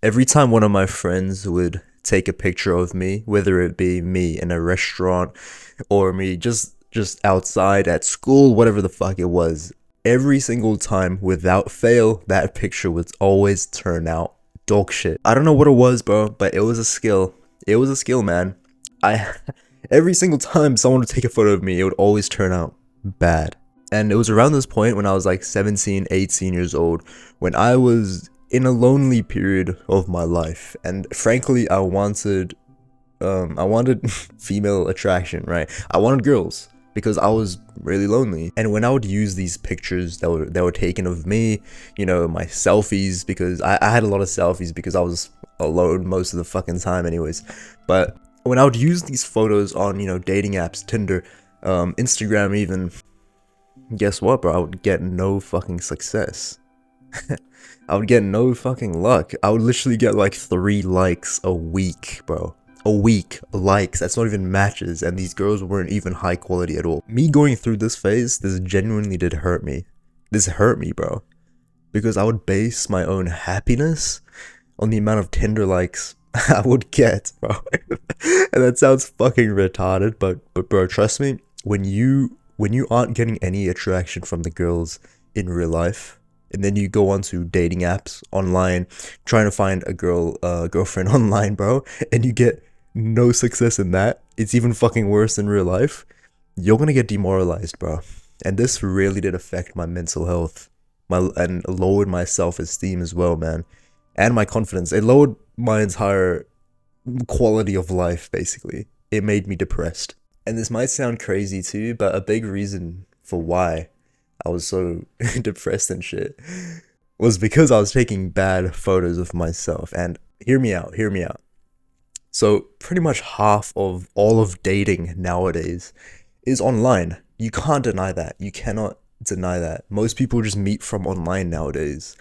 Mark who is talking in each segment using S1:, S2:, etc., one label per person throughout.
S1: Every time one of my friends would take a picture of me, whether it be me in a restaurant or me just outside at school, whatever the fuck it was, every single time without fail, that picture would always turn out dog shit. I don't know what it was, bro, but it was a skill. It was a skill, man. I every single time someone would take a photo of me, it would always turn out bad. And it was around this point when I was like 17, 18 years old, when I was in a lonely period of my life. And frankly, I wanted female attraction, right? I wanted girls because I was really lonely. And when I would use these pictures that were taken of me, my selfies, because I had a lot of selfies because I was alone most of the fucking time anyways. But when I would use these photos on, dating apps, Tinder, Instagram even, guess what, bro? I would get no fucking success. I would get no fucking luck. I would literally get like 3 likes a week, bro. A week likes. That's not even matches, and these girls weren't even high quality at all. Me going through this phase, this genuinely did hurt me. This hurt me, bro. Because I would base my own happiness on the amount of Tinder likes I would get, bro. And that sounds fucking retarded, but bro, trust me, when you aren't getting any attraction from the girls in real life, and then you go onto dating apps online, trying to find a girlfriend online, bro, and you get no success in that, it's even fucking worse in real life, you're gonna get demoralized, bro. And this really did affect my mental health, and lowered my self-esteem as well, man, and my confidence. It lowered my entire quality of life, basically. It made me depressed. And this might sound crazy too, but a big reason for why I was so depressed and shit was because I was taking bad photos of myself. And hear me out, hear me out. So pretty much half of all of dating nowadays is online. You can't deny that. You cannot deny that. Most people just meet from online nowadays.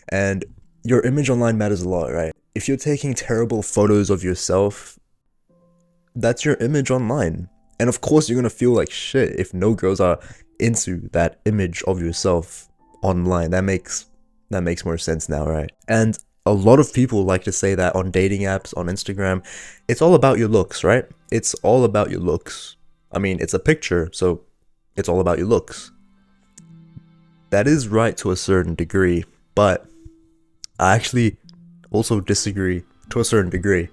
S1: And your image online matters a lot, right? If you're taking terrible photos of yourself, that's your image online. And of course you're gonna feel like shit if no girls are into that image of yourself online. That makes more sense now, right? And a lot of people like to say that on dating apps, on Instagram, it's all about your looks, right? It's all about your looks. I mean, it's a picture, so it's all about your looks. That is right to a certain degree, but I actually also disagree to a certain degree.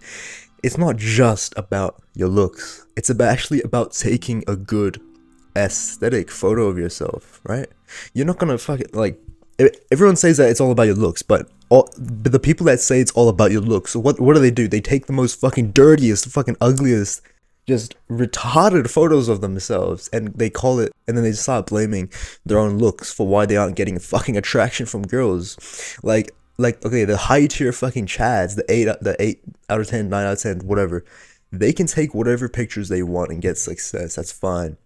S1: It's not just about your looks. It's actually about taking a good aesthetic photo of yourself, right? You're not gonna everyone says that it's all about your looks, but the people that say it's all about your looks, what do? They take the most fucking dirtiest, fucking ugliest, just retarded photos of themselves, and they call it, and then they start blaming their own looks for why they aren't getting fucking attraction from girls. Like okay, the high tier fucking chads, the 8 out of 10, 9 out of 10, whatever, they can take whatever pictures they want and get success. That's fine.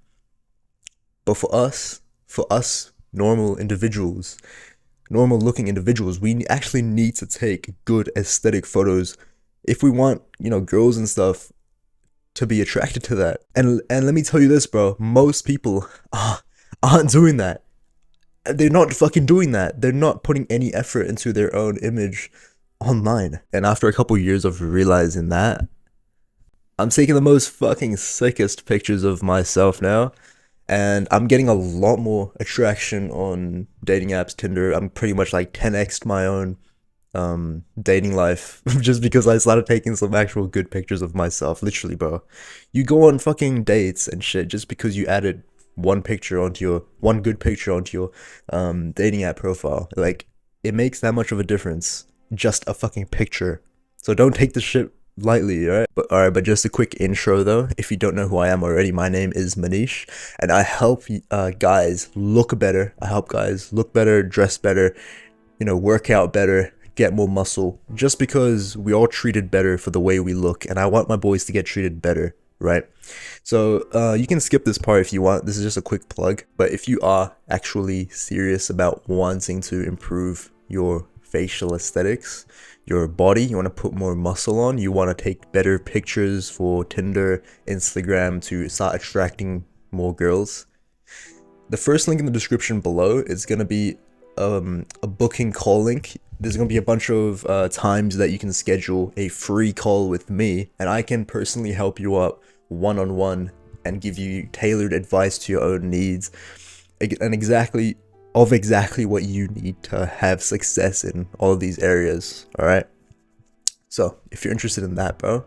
S1: But for us normal individuals, normal looking individuals, we actually need to take good aesthetic photos if we want, girls and stuff to be attracted to that. And let me tell you this, bro, most people aren't doing that. They're not fucking doing that. They're not putting any effort into their own image online. And after a couple years of realizing that, I'm taking the most fucking sickest pictures of myself now. And I'm getting a lot more attraction on dating apps, Tinder. I'm pretty much like 10x'd my own dating life just because I started taking some actual good pictures of myself. Literally, bro. You go on fucking dates and shit just because you added one good picture onto your dating app profile. Like, it makes that much of a difference. Just a fucking picture. So don't take this shit lightly, alright? But just a quick intro though. If you don't know who I am already, my name is Manish, and I help guys look better. I help guys look better, dress better, work out better, get more muscle, just because we all treated better for the way we look, and I want my boys to get treated better, right? So you can skip this part if you want. This is just a quick plug. But if you are actually serious about wanting to improve your facial aesthetics, your body, you want to put more muscle on, you want to take better pictures for Tinder, Instagram to start attracting more girls, the first link in the description below is going to be a booking call link there's gonna be a bunch of times that you can schedule a free call with me, and I can personally help you out one-on-one and give you tailored advice to your own needs and exactly what you need to have success in all of these areas. All right, so if you're interested in that, bro,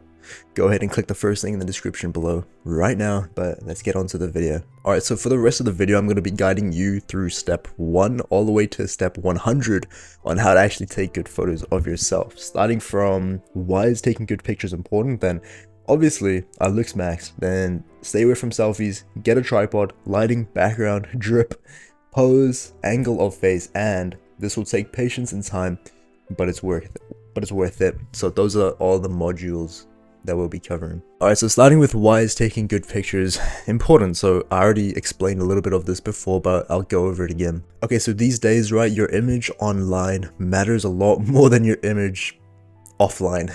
S1: go ahead and click the first thing in the description below right now. But let's get on to the video. All right, so for the rest of the video, I'm going to be guiding you through step 1 all the way to step 100 on how to actually take good photos of yourself, starting from why is taking good pictures important. Then obviously our Looksmaxx, then stay away from selfies, get a tripod, lighting, background, drip, pose, angle of face, and this will take patience and time, but it's worth it. So those are all the modules that we'll be covering. Alright, so starting with why is taking good pictures important. So I already explained a little bit of this before, but I'll go over it again. Okay, so these days, right, your image online matters a lot more than your image offline.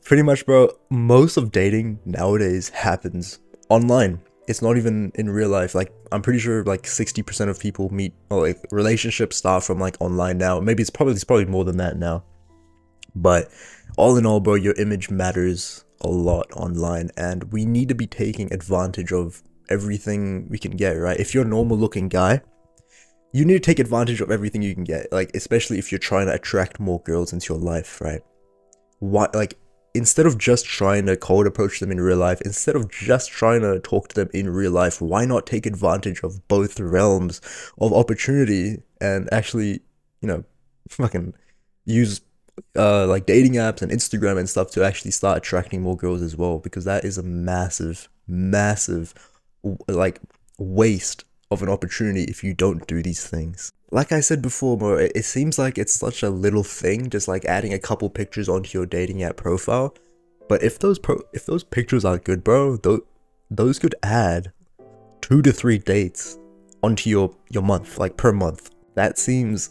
S1: Pretty much, bro, most of dating nowadays happens online. It's not even in real life. Like, I'm pretty sure like 60% of people meet, or like relationships start from like online now. Maybe it's probably more than that now. But all in all, bro, your image matters a lot online, and we need to be taking advantage of everything we can get, right? If you're a normal looking guy, you need to take advantage of everything you can get, like especially if you're trying to attract more girls into your life, right? Why, like, instead of just trying to cold approach them in real life, instead of just trying to talk to them in real life, why not take advantage of both realms of opportunity and actually, you know, fucking use like dating apps and Instagram and stuff to actually start attracting more girls as well, because that is a massive like waste of an opportunity if you don't do these things. Like I said before, bro, it seems like it's such a little thing, just like adding a couple pictures onto your dating app profile, but if those pictures are good, bro, those could add 2 to 3 dates onto your month, like per month. That seems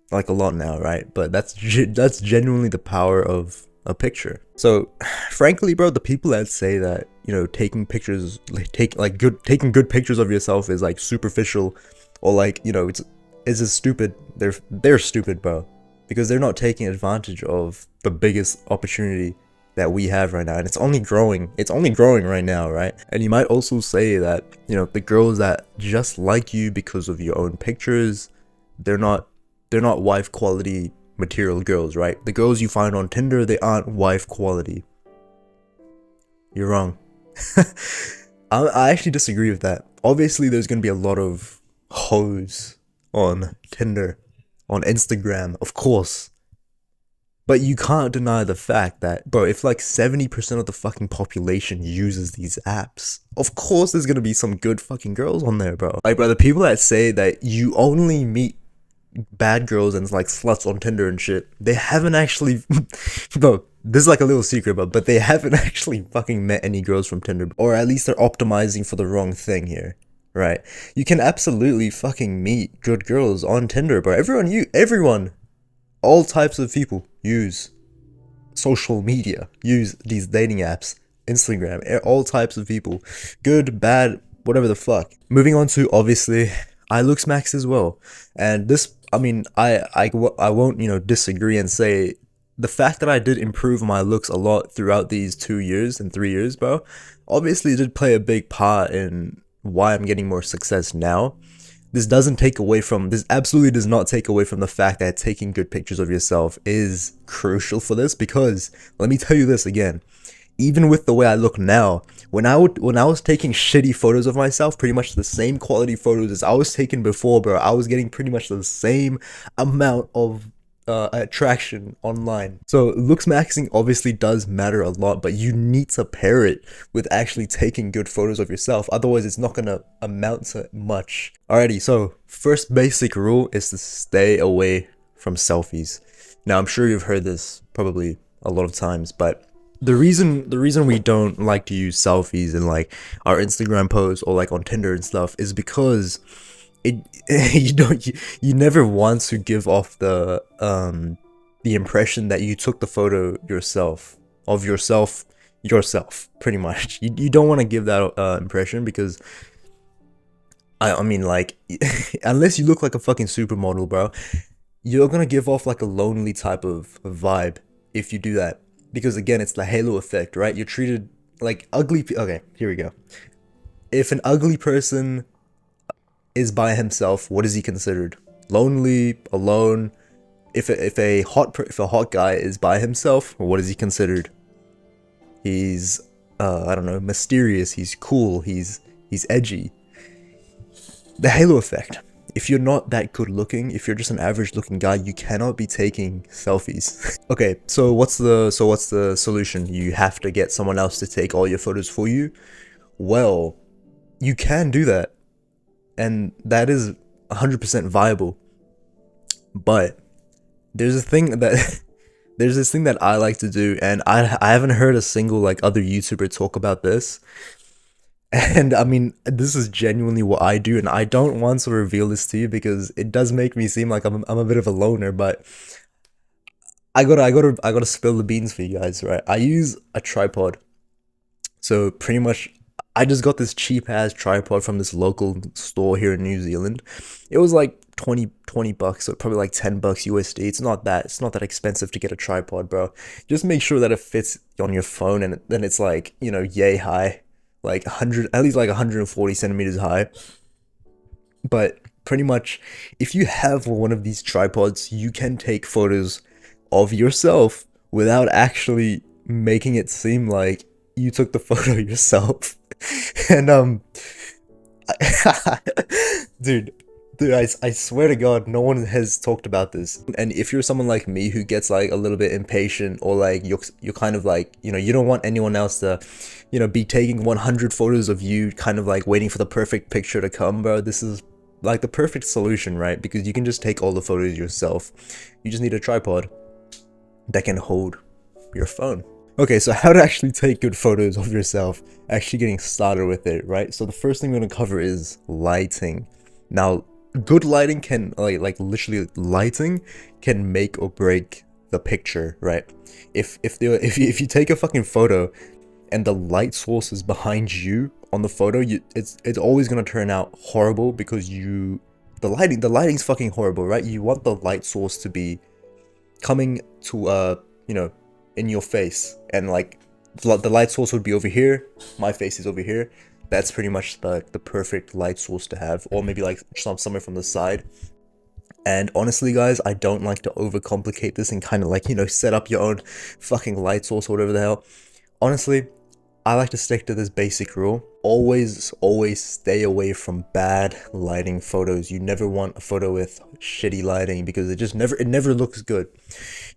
S1: like a lot now, right? But that's genuinely the power of a picture. So frankly, bro, the people that say that, you know, taking good pictures of yourself is like superficial, or like, you know, it's just stupid, they're stupid, bro, because they're not taking advantage of the biggest opportunity that we have right now, and it's only growing right now, right? And you might also say that, you know, the girls that just like you because of your own pictures, they're not wife quality material girls, right? The girls you find on Tinder, they aren't wife quality. You're wrong. I actually disagree with that. Obviously, there's gonna be a lot of hoes on Tinder, on Instagram, of course. But you can't deny the fact that, bro, if like 70% of the fucking population uses these apps, of course there's gonna be some good fucking girls on there, bro. Like, bro, the people that say that you only meet bad girls and like sluts on Tinder and shit, they haven't actually bro, this is like a little secret, but they haven't actually fucking met any girls from Tinder, or at least they're optimizing for the wrong thing here, right? You can absolutely fucking meet good girls on Tinder, bro. Everyone, all types of people use social media, use these dating apps, Instagram, all types of people, good, bad, whatever the fuck. Moving on to, obviously, I Looksmaxxed as well, and this, I mean, I won't, you know, disagree and say the fact that I did improve my looks a lot throughout these 2 years and 3 years, bro, obviously did play a big part in why I'm getting more success now. This absolutely does not take away from the fact that taking good pictures of yourself is crucial for this, because let me tell you this again. Even with the way I look now, when I was taking shitty photos of myself, pretty much the same quality photos as I was taking before, bro, I was getting pretty much the same amount of attraction online. So Looksmaxxing obviously does matter a lot, but you need to pair it with actually taking good photos of yourself. Otherwise, it's not gonna amount to much. Alrighty, so first basic rule is to stay away from selfies. Now, I'm sure you've heard this probably a lot of times, but the reason we don't like to use selfies in like our Instagram posts or like on Tinder and stuff is because you never want to give off the impression that you took the photo yourself, pretty much. You don't want to give that impression, because I mean, like, unless you look like a fucking supermodel, bro, you're gonna give off like a lonely type of vibe if you do that. Because again, it's the halo effect, right? You're treated like okay, here we go. If an ugly person is by himself, what is he considered? Lonely, alone. If a hot guy is by himself, what is he considered? He's I don't know, mysterious, he's cool, he's edgy. The halo effect. If you're not that good looking, if you're just an average looking guy, you cannot be taking selfies. Okay, so what's the solution? You have to get someone else to take all your photos for you? Well, you can do that. And that is 100% viable. But there's a thing that there's this thing that I like to do, and I haven't heard a single like other YouTuber talk about this. And I mean, this is genuinely what I do, and I don't want to reveal this to you because it does make me seem like I'm a bit of a loner, but I gotta spill the beans for you guys, right? I use a tripod. So pretty much I just got this cheap ass tripod from this local store here in New Zealand. It was like 20 bucks, so probably like 10 bucks USD. It's not that expensive to get a tripod, bro. Just make sure that it fits on your phone, and then it's like, you know, yay high, like 100, at least like 140 centimeters high. But pretty much, if you have one of these tripods, you can take photos of yourself without actually making it seem like you took the photo yourself. And dude, I swear to God, no one has talked about this. And if you're someone like me who gets like a little bit impatient, or like you're kind of like, you know, you don't want anyone else to, you know, be taking 100 photos of you, kind of like waiting for the perfect picture to come, bro. This is like the perfect solution, right? Because you can just take all the photos yourself. You just need a tripod that can hold your phone. Okay, so how to actually take good photos of yourself, actually getting started with it, right? So the first thing we're gonna cover is lighting. Now, good lighting can, like literally lighting can make or break the picture, right? If you take a fucking photo and the light source is behind you on the photo, it's always gonna turn out horrible because the lighting's fucking horrible, right? You want the light source to be coming to you know, in your face, and like the light source would be over here, my face is over here. That's pretty much the perfect light source to have, or maybe like somewhere from the side. And honestly guys, I don't like to overcomplicate this and kind of like, you know, set up your own fucking light source or whatever the hell. Honestly, I like to stick to this basic rule. Always stay away from bad lighting photos. You never want a photo with shitty lighting because it never looks good.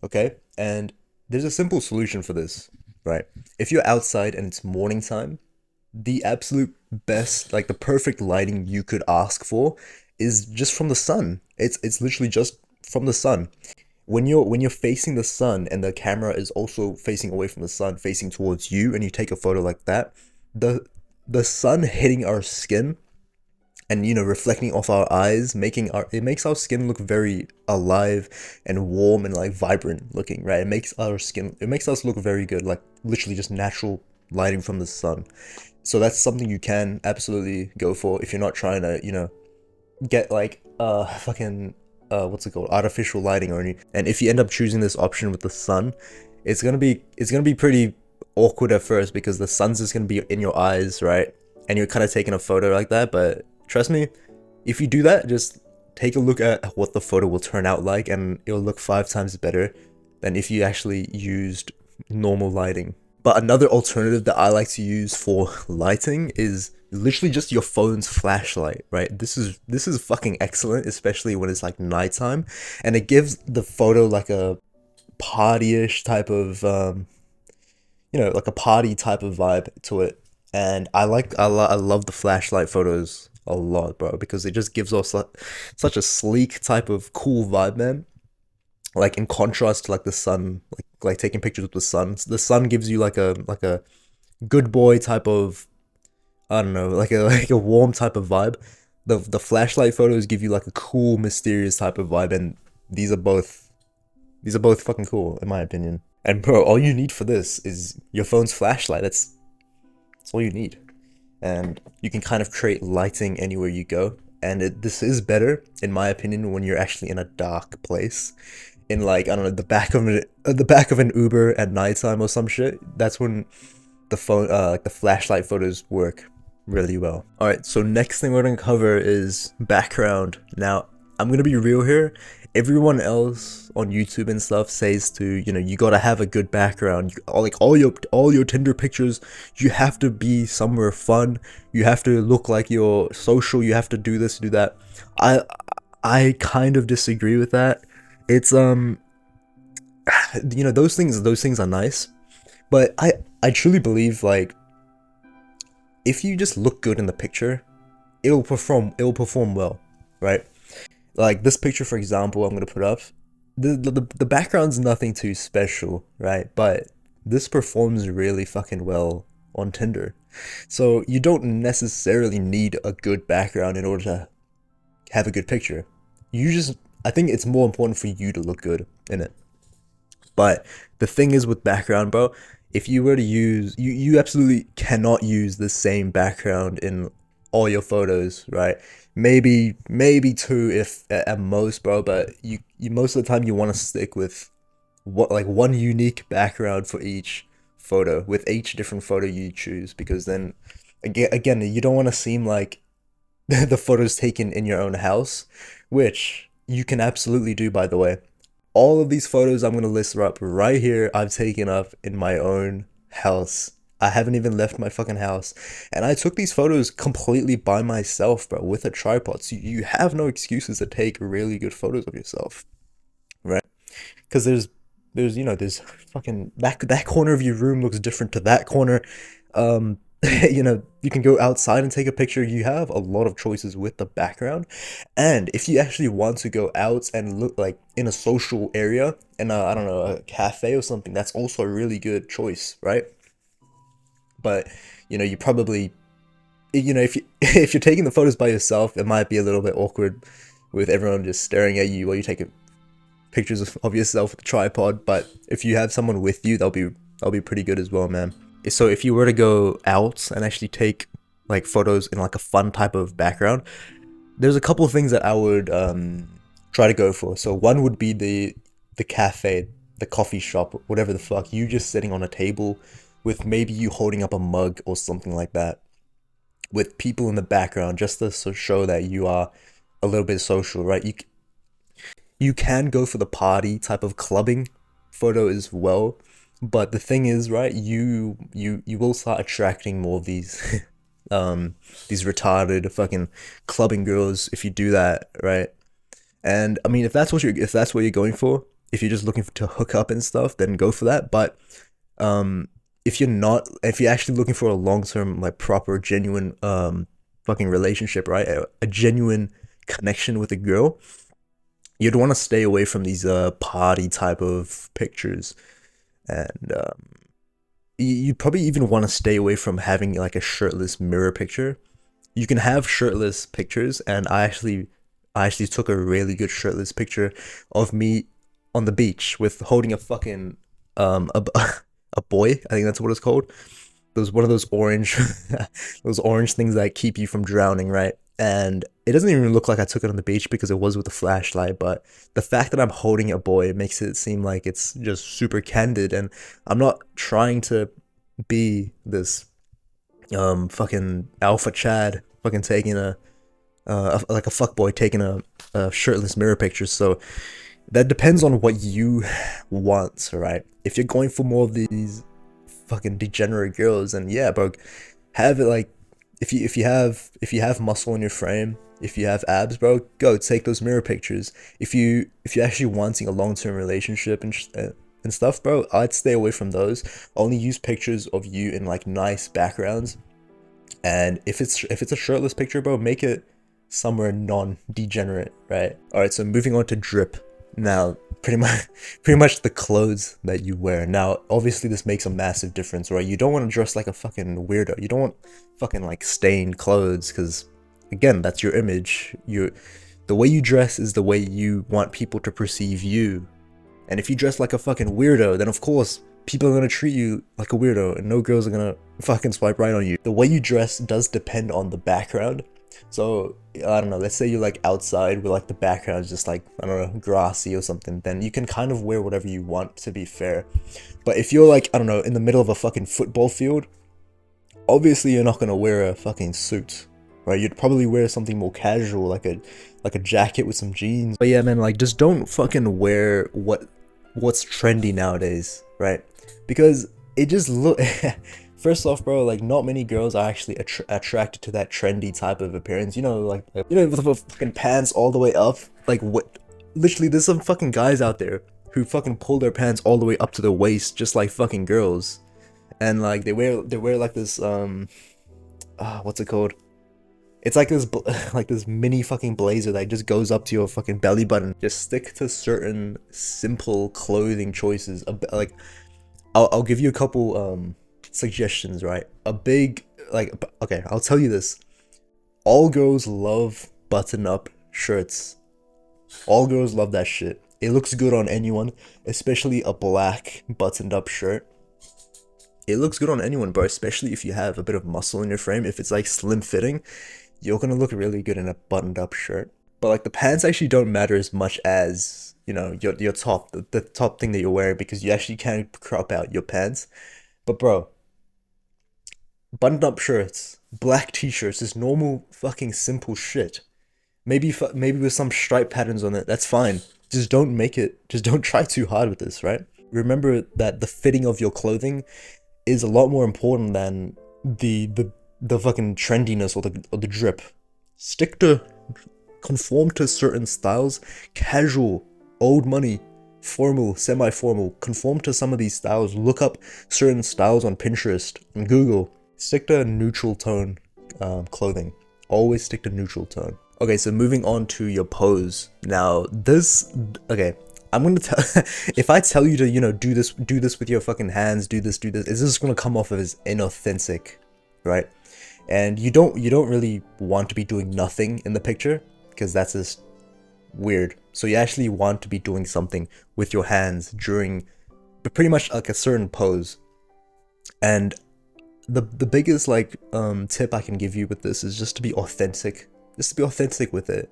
S1: Okay? And there's a simple solution for this, right? If you're outside and it's morning time, the absolute best, like the perfect lighting you could ask for is just from the sun. It's literally just from the sun. When you're facing the sun and the camera is also facing away from the sun, facing towards you, and you take a photo like that, the sun hitting our skin and, you know, reflecting off our eyes, it makes our skin look very alive and warm and like vibrant looking, right? It makes us look very good, like literally just natural lighting from the sun. So that's something you can absolutely go for if you're not trying to, you know, get like fucking what's it called, artificial lighting or anything. And if you end up choosing this option with the sun, it's gonna be pretty awkward at first because the sun's just gonna be in your eyes, right? And you're kind of taking a photo like that. But trust me, if you do that, just take a look at what the photo will turn out like, and it'll look 5 times better than if you actually used normal lighting. But another alternative that I like to use for lighting is literally just your phone's flashlight, right? This is fucking excellent, especially when it's like nighttime, and it gives the photo like a party-ish type of you know, like a party type of vibe to it. And I love the flashlight photos a lot, bro, because it just gives us such a sleek type of cool vibe, man. Like in contrast to like the sun, like taking pictures with the sun. The sun gives you like a good boy type of, I don't know, like a warm type of vibe. The flashlight photos give you like a cool, mysterious type of vibe, and these are both fucking cool in my opinion. And bro, all you need for this is your phone's flashlight. That's all you need. And you can kind of create lighting anywhere you go. and this is better in my opinion when you're actually in a dark place, in like, I don't know, the back of an Uber at nighttime or some shit. That's when the phone like the flashlight photos work really well. All right, so next thing we're gonna cover is background. Now I'm gonna be real here. Everyone else on YouTube and stuff says to, you know, you gotta have a good background. Like all your Tinder pictures, you have to be somewhere fun. You have to look like you're social. You have to do this, do that. I kind of disagree with that. It's you know, those things are nice, but I truly believe, like, if you just look good in the picture, it'll perform well, right? Like this picture, for example, I'm gonna put up. The background's nothing too special, right? But this performs really fucking well on Tinder. So you don't necessarily need a good background in order to have a good picture. I think it's more important for you to look good in it. But the thing is with background, bro, if you were to use, you absolutely cannot use the same background in all your photos, right? Maybe two if at most, bro, but you most of the time you want to stick with like one unique background for each photo, with each different photo you choose, because then again you don't want to seem like the photos taken in your own house, which you can absolutely do, by the way. All of these photos I'm going to list up right here, I've taken up in my own house. I haven't even left my fucking house. And I took these photos completely by myself, bro, with a tripod. So you have no excuses to take really good photos of yourself, right? Because there's you know, there's fucking that corner of your room looks different to that corner. You know, you can go outside and take a picture. You have a lot of choices with the background. And if you actually want to go out and look like in a social area, in a, I don't know, a cafe or something, that's also a really good choice, right? But you know, you probably, you know, if you're taking the photos by yourself, it might be a little bit awkward with everyone just staring at you while you take pictures of yourself with a tripod. But if you have someone with you, that'll be pretty good as well, man. So if you were to go out and actually take like photos in like a fun type of background, there's a couple of things that I would try to go for. So one would be the cafe, the coffee shop, whatever the fuck, you just sitting on a table with maybe you holding up a mug or something like that, with people in the background, just to show that you are a little bit social, right? You can go for the party type of clubbing photo as well, but the thing is, right, you will start attracting more of these these retarded fucking clubbing girls if you do that, right? And I mean, if that's what you're going for, if you're just looking to hook up and stuff, then go for that. But if you're actually looking for a long-term, like, proper, genuine fucking relationship, right, a genuine connection with a girl, you'd want to stay away from these party type of pictures. And you probably even want to stay away from having like a shirtless mirror picture. You can have shirtless pictures, and I actually took a really good shirtless picture of me on the beach with holding a fucking a boy. I think that's what it's called. Those one of those orange those orange things that keep you from drowning, right? And it doesn't even look like I took it on the beach because it was with a flashlight, but the fact that I'm holding a boy makes it seem like it's just super candid, and I'm not trying to be this fucking alpha Chad fucking taking like a fuckboy taking a shirtless mirror picture. So that depends on what you want, right? If you're going for more of these fucking degenerate girls, and yeah, bro, have it like, if you have muscle in your frame, if you have abs, bro, go take those mirror pictures. If you're actually wanting a long-term relationship and stuff, bro, I'd stay away from those. Only use pictures of you in like nice backgrounds. And if it's a shirtless picture, bro, make it somewhere non-degenerate, right? All right, so moving on to drip. Now, pretty much the clothes that you wear. Now, obviously this makes a massive difference, right? You don't want to dress like a fucking weirdo. You don't want fucking like stained clothes, because again, that's your image. The way you dress is the way you want people to perceive you. And if you dress like a fucking weirdo, then of course people are gonna treat you like a weirdo, and no girls are gonna fucking swipe right on you. The way you dress does depend on the background. So I don't know, let's say you're like outside with like the background is just like, I don't know, grassy or something, then you can kind of wear whatever you want, to be fair. But if you're like, I don't know, in the middle of a fucking football field, obviously you're not gonna wear a fucking suit, right? You'd probably wear something more casual, like a jacket with some jeans. But yeah, man, like just don't fucking wear what's trendy nowadays, right? Because it just look first off, bro, like not many girls are actually attracted to that trendy type of appearance. You know, you know, with the fucking pants all the way up. Like what? Literally, there's some fucking guys out there who fucking pull their pants all the way up to the waist, just like fucking girls, and like they wear like this what's it called? It's like this like this mini fucking blazer that just goes up to your fucking belly button. Just stick to certain simple clothing choices. Like I'll give you a couple suggestions, right? A big, like, okay, I'll tell you this. All girls love button-up shirts. All girls love that shit. It looks good on anyone, especially a black buttoned-up shirt. It looks good on anyone, bro, especially if you have a bit of muscle in your frame. If it's like slim fitting, you're gonna look really good in a buttoned up shirt. But like the pants actually don't matter as much as, you know, your top, the top thing that you're wearing, because you actually can't crop out your pants. But bro, buttoned up shirts, black t-shirts, is normal fucking simple shit. Maybe with some stripe patterns on it, that's fine. Just don't try too hard with this, right? Remember that the fitting of your clothing is a lot more important than the fucking trendiness or the drip. Stick to, conform to certain styles, casual, old money, formal, semi-formal. Conform to some of these styles. Look up certain styles on Pinterest and Google. Stick to neutral tone clothing. Always stick to neutral tone. Okay, so moving on to your pose. Now okay, I'm gonna tell, if I tell you to, you know, do this with your fucking hands, do this, it's just gonna come off as inauthentic, right? And you don't really want to be doing nothing in the picture, because that's just weird. So you actually want to be doing something with your hands during, but pretty much like a certain pose. And the biggest like tip I can give you with this is just to be authentic. Just to be authentic with it,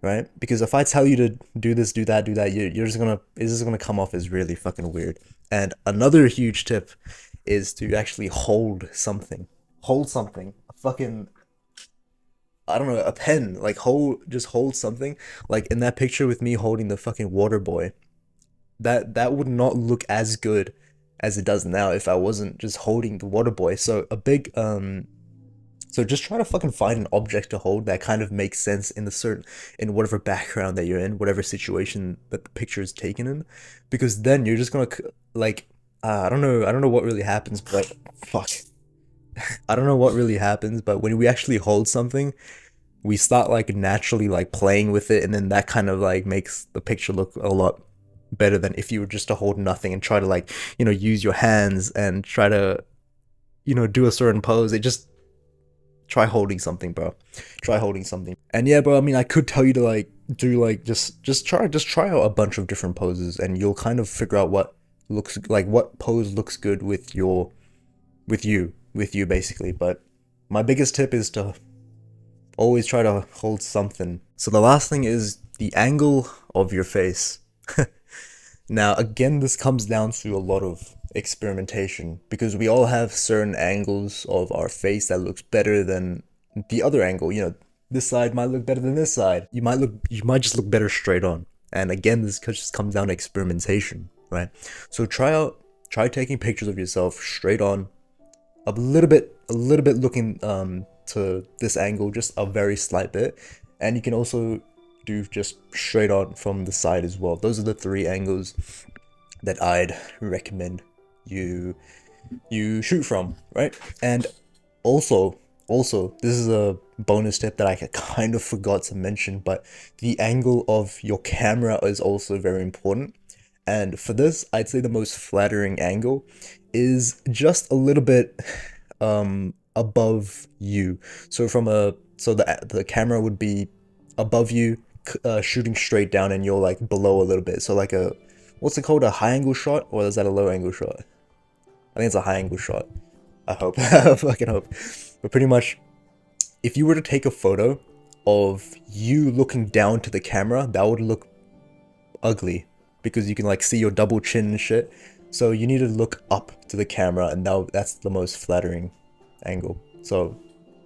S1: right? Because if I tell you to do this, do that, it's just gonna come off as really fucking weird. And another huge tip is to actually hold something. Hold something. A fucking, I don't know, a pen. Like just hold something. Like in that picture with me holding the fucking water boy. That would not look as good as it does now if I wasn't just holding the water boy. So a big so just try to fucking find an object to hold that kind of makes sense in whatever background that you're in, whatever situation that the picture is taken in, because then you're just gonna like I don't know what really happens, but fuck, I don't know what really happens, but when we actually hold something, we start like naturally like playing with it, and then that kind of like makes the picture look a lot better than if you were just to hold nothing and try to like, you know, use your hands and try to, you know, do a certain pose. It just, try holding something, bro. Try holding something. And yeah, bro, I mean, I could tell you to like do like just try out a bunch of different poses, and you'll kind of figure out what pose looks good with you basically. But my biggest tip is to always try to hold something. So the last thing is the angle of your face. Now, again, this comes down to a lot of experimentation, because we all have certain angles of our face that looks better than the other angle. You know, this side might look better than this side. You might just look better straight on. And again, this just comes down to experimentation, right? So try taking pictures of yourself straight on, a little bit looking to this angle, just a very slight bit, and you can also do just straight on from the side as well. Those are the 3 angles that I'd recommend you shoot from, right? And also this is a bonus tip that I kind of forgot to mention, but the angle of your camera is also very important. And for this, I'd say the most flattering angle is just a little bit above you. So the camera would be above you, shooting straight down, and you're like below a little bit. So like what's it called, a high angle shot, or is that a low angle shot? I think it's a high angle shot. I hope. I fucking hope. But pretty much if you were to take a photo of you looking down to the camera, that would look ugly because you can like see your double chin and shit. So you need to look up to the camera, and that's the most flattering angle. So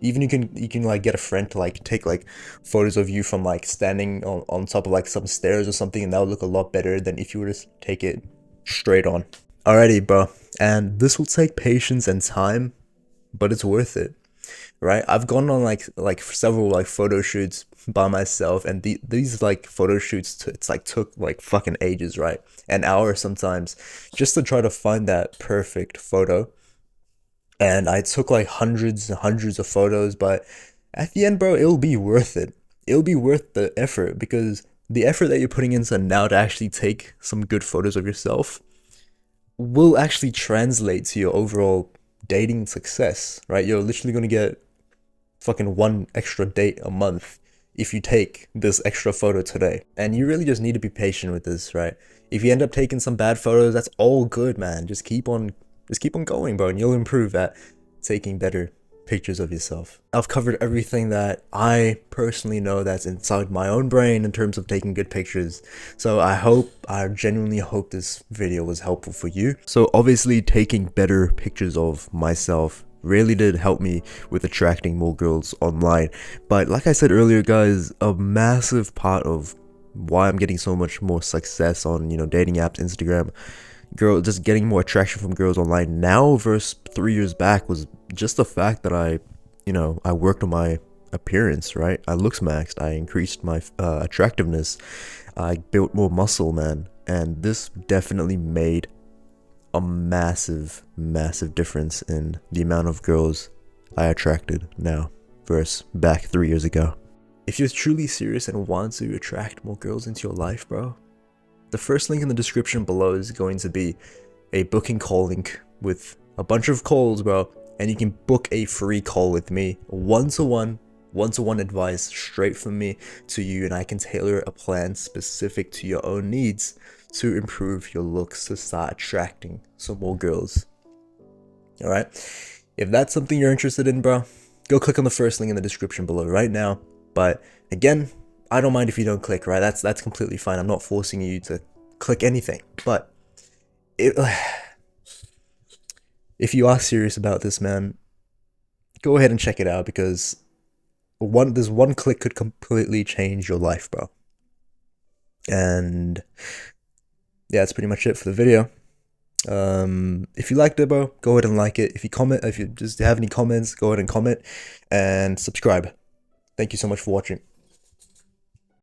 S1: even you can like get a friend to like take like photos of you from like standing on top of like some stairs or something, and that would look a lot better than if you were to take it straight on. Alrighty, bro. And this will take patience and time, but it's worth it. Right? I've gone on like several like photo shoots by myself, and these like photo shoots it's like took like fucking ages, right? An hour sometimes, just to try to find that perfect photo. And I took like hundreds and hundreds of photos, but at the end, bro, it'll be worth it. It'll be worth the effort, because the effort that you're putting into now to actually take some good photos of yourself will actually translate to your overall dating success, right? You're literally going to get fucking one extra date a month if you take this extra photo today. And you really just need to be patient with this, right? If you end up taking some bad photos, that's all good, man. Just keep on going, bro, and you'll improve at taking better pictures of yourself. I've covered everything that I personally know that's inside my own brain in terms of taking good pictures. So I genuinely hope this video was helpful for you. So obviously taking better pictures of myself really did help me with attracting more girls online. But like I said earlier, guys, a massive part of why I'm getting so much more success on, dating apps, Instagram, just getting more attraction from girls online now versus 3 years back was just the fact that I worked on my appearance, right? I Looksmaxxed, I increased my attractiveness, I built more muscle, man. And this definitely made a massive difference in the amount of girls I attracted now versus back 3 years ago. If you're truly serious and want to attract more girls into your life, bro, the first link in the description below is going to be a booking call link with a bunch of calls, bro, and you can book a free call with me, one-to-one advice straight from me to you, and I can tailor a plan specific to your own needs to improve your looks, to start attracting some more girls. All right, if that's something you're interested in, bro, go click on the first link in the description below right now. But again, I don't mind if you don't click, right? That's completely fine. I'm not forcing you to click anything. But if you are serious about this, man, go ahead and check it out, because this one click could completely change your life, bro. And yeah, that's pretty much it for the video. If you liked it, bro, go ahead and like it. If you just have any comments, go ahead and comment and subscribe. Thank you so much for watching.